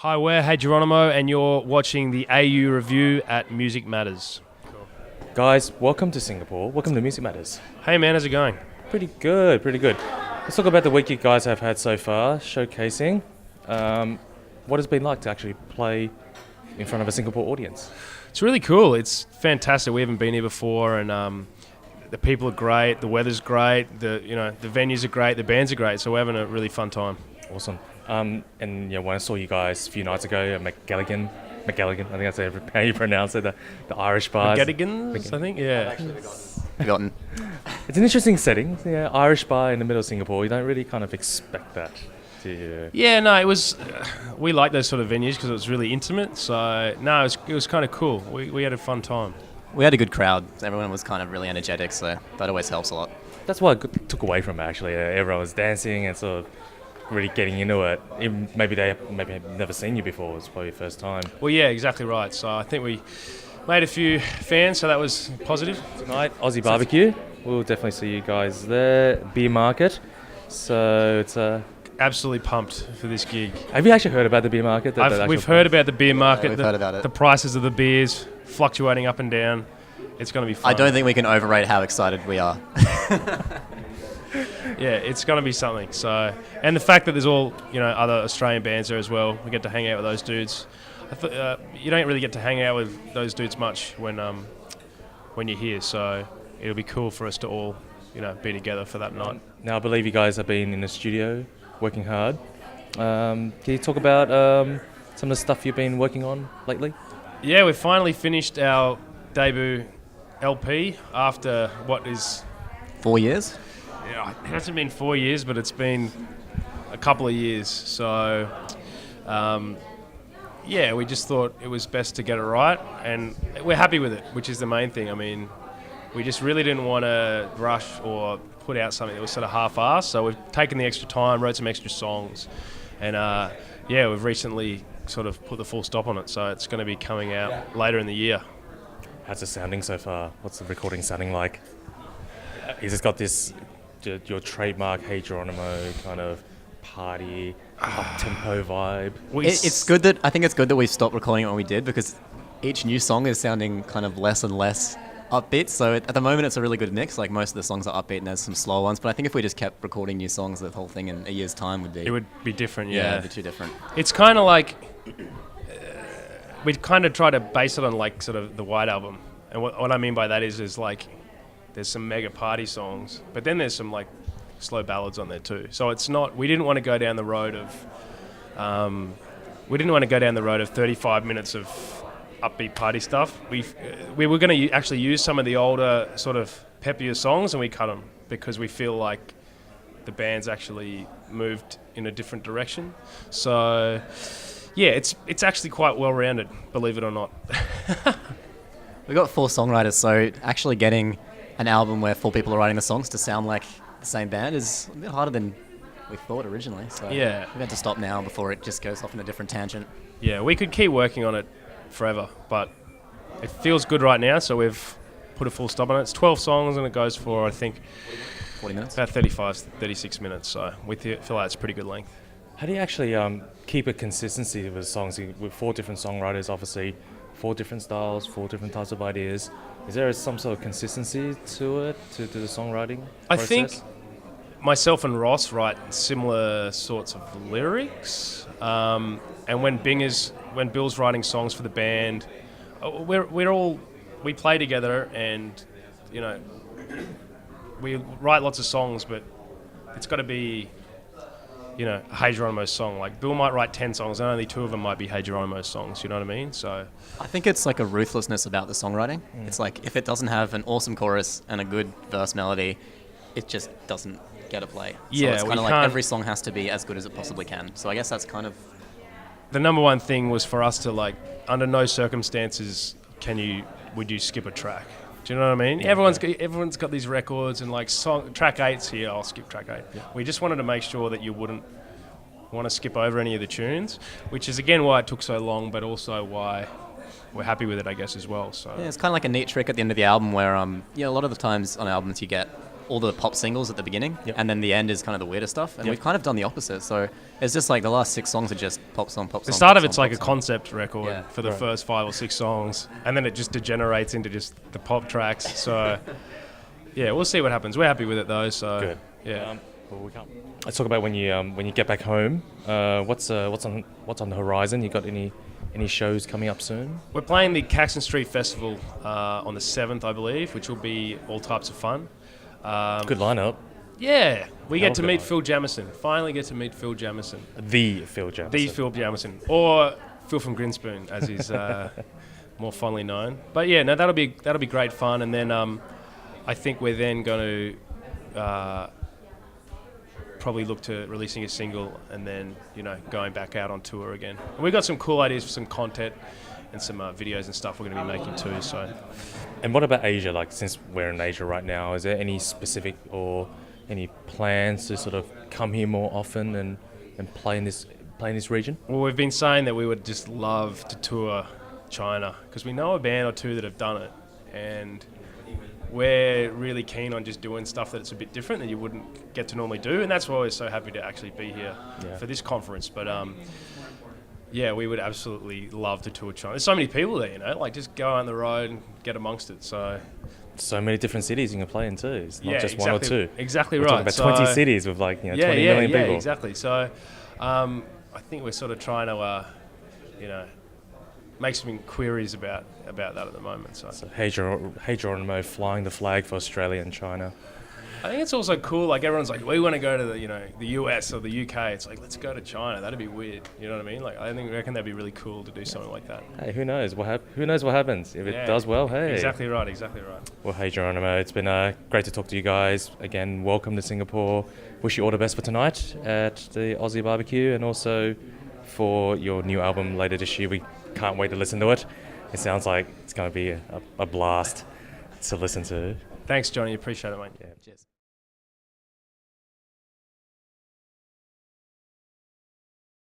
Hi, we're Hey Geronimo, and you're watching the AU review at Music Matters. Guys, welcome to Singapore. Welcome to Music Matters. Hey man, how's it going? Pretty good, pretty good. Let's talk about the week you guys have had so far, showcasing. What has it been like to actually play in front of a Singapore audience? It's really cool. It's fantastic. We haven't been here before, and the people are great. The weather's great. The venues are great. The bands are great. So we're having a really fun time. Awesome. And when I saw you guys a few nights ago at McGilligan, I think that's how you pronounce it, the Irish bars. McGettigans, I think, yeah. Forgotten. It's an interesting setting, yeah, Irish bar in the middle of Singapore. You don't really kind of expect that. Yeah, no, it was. We like those sort of venues because it was really intimate. So no, it was kind of cool. We had a fun time. We had a good crowd. Everyone was kind of really energetic, so that always helps a lot. That's what I took away from it, actually. Everyone was dancing and sort of really getting into it. Even maybe have never seen you before. It was probably your first time. Well, yeah, exactly right. So I think we made a few fans, so that was positive. Tonight, Aussie Barbecue. We'll definitely see you guys there. Beer market. So it's absolutely pumped for this gig. Have you actually heard about the beer market? We've heard about the beer market. Yeah, we've heard about it. The prices of the beers fluctuating up and down. It's going to be fun. I don't think we can overrate how excited we are. Yeah, it's going to be something. So, and the fact that there's all other Australian bands there as well. We get to hang out with those dudes. You don't really get to hang out with those dudes much when you're here. So it'll be cool for us to all be together for that night. Now I believe you guys have been in the studio working hard. Can you talk about some of the stuff you've been working on lately? Yeah, we've finally finished our debut LP after what is 4 years? Yeah, it hasn't been 4 years, but it's been a couple of years. So, we just thought it was best to get it right, and we're happy with it, which is the main thing. I mean, we just really didn't want to rush or put out something that was sort of half-assed, so we've taken the extra time, wrote some extra songs, and we've recently sort of put the full stop on it, so it's going to be coming out later in the year. How's it sounding so far? What's the recording sounding like? Has it got this, your trademark Hey Geronimo kind of party, up-tempo vibe? I think it's good that we stopped recording it when we did, because each new song is sounding kind of less and less upbeat. So at the moment, it's a really good mix. Like, most of the songs are upbeat and there's some slow ones. But I think if we just kept recording new songs, the whole thing in a year's time would be... It would be different, yeah. Yeah, it'd be too different. It's kind of like... we kind of try to base it on, like, sort of the White Album. And what I mean by that is like... There's some mega party songs, but then there's some, like, slow ballads on there too. So it's not... We didn't want to go down the road of... 35 minutes of upbeat party stuff. We were going to actually use some of the older sort of peppier songs, and we cut them because we feel like the band's actually moved in a different direction. So yeah, it's actually quite well rounded, believe it or not. We've got 4 songwriters, so actually getting an album where 4 people are writing the songs to sound like the same band is a bit harder than we thought originally. So yeah, we've had to stop now before it just goes off in a different tangent. Yeah, we could keep working on it forever, but it feels good right now, so we've put a full stop on it. It's 12 songs, and it goes for, I think, 40 minutes? About 36 minutes, so we feel like it's pretty good length. How do you actually keep a consistency with songs? With 4 different songwriters, obviously, 4 different styles, 4 different types of ideas. Is there some sort of consistency to it, to the songwriting process? I think myself and Ross write similar sorts of lyrics, and when Bill's writing songs for the band, we play together, and we write lots of songs, but it's got to be a Hey Geronimo song. Like, Bill might write 10 songs, and only 2 of them might be Hey Geronimo songs. You know what I mean? So I think it's like a ruthlessness about the songwriting. It's like, if it doesn't have an awesome chorus and a good verse melody, it just doesn't get a play. So it's kind of like every song has to be as good as it possibly can. So I guess that's kind of... The number one thing was for us to, like, under no circumstances would you skip a track. Do you know what I mean? Yeah, everyone's got these records, and like track 8's here, I'll skip track 8. Yeah. We just wanted to make sure that you wouldn't want to skip over any of the tunes, which is again why it took so long, but also why we're happy with it, I guess, as well. So yeah, it's kind of like a neat trick at the end of the album where a lot of the times on albums you get all the pop singles at the beginning, Yep. and then the end is kind of the weirder stuff. And Yep. we've kind of done the opposite. So it's just like the last 6 songs are just pop song, pop song. The start pop of it's song, like a pop song. concept record Yeah. for the Right. first 5 or 6 songs, and then it just degenerates into just the pop tracks. So, yeah, we'll see what happens. We're happy with it though. So, Good. yeah. Well, we can't. Let's talk about when you get back home. What's on the horizon? You got any shows coming up soon? We're playing the Caxton Street Festival on the 7th, I believe, which will be all types of fun. Good lineup. Yeah, we Hell get to of a meet night. Phil Jamison. Finally get to meet Phil Jamison. The Phil Jamison. The Phil Jamison. Or Phil from Grinspoon, as he's more fondly known. But yeah, no, that'll be great fun. And then I think we're then going to probably look to releasing a single and then, going back out on tour again. And we've got some cool ideas for some content and some videos and stuff we're going to be making too. So. And what about Asia? Like, since we're in Asia right now, is there any specific or any plans to sort of come here more often and play in this region? Well, we've been saying that we would just love to tour China because we know a band or two that have done it, and we're really keen on just doing stuff that's a bit different that you wouldn't get to normally do, and that's why we're so happy to actually be here for this conference. But yeah, we would absolutely love to tour China. There's so many people there, like just go on the road and get amongst it. So many different cities you can play in too. It's not just exactly, one or two. Exactly We're right. talking about 20 cities with 20 million people. Yeah, exactly. So I think we're sort of trying to, make some inquiries about that at the moment. So Hey Geronimo flying the flag for Australia and China. I think it's also cool. Like everyone's like, we want to go to the US or the UK. It's like, let's go to China. That'd be weird. You know what I mean? Like I reckon that'd be really cool to do something like that. Hey, who knows? Who knows what happens? If it does well, hey. Exactly right. Well, hey Geronimo, it's been great to talk to you guys. Again, welcome to Singapore. Wish you all the best for tonight at the Aussie Barbecue and also for your new album later this year. We can't wait to listen to it. It sounds like it's going to be a blast to listen to. Thanks, Johnny. Appreciate it, mate. Yeah. Cheers.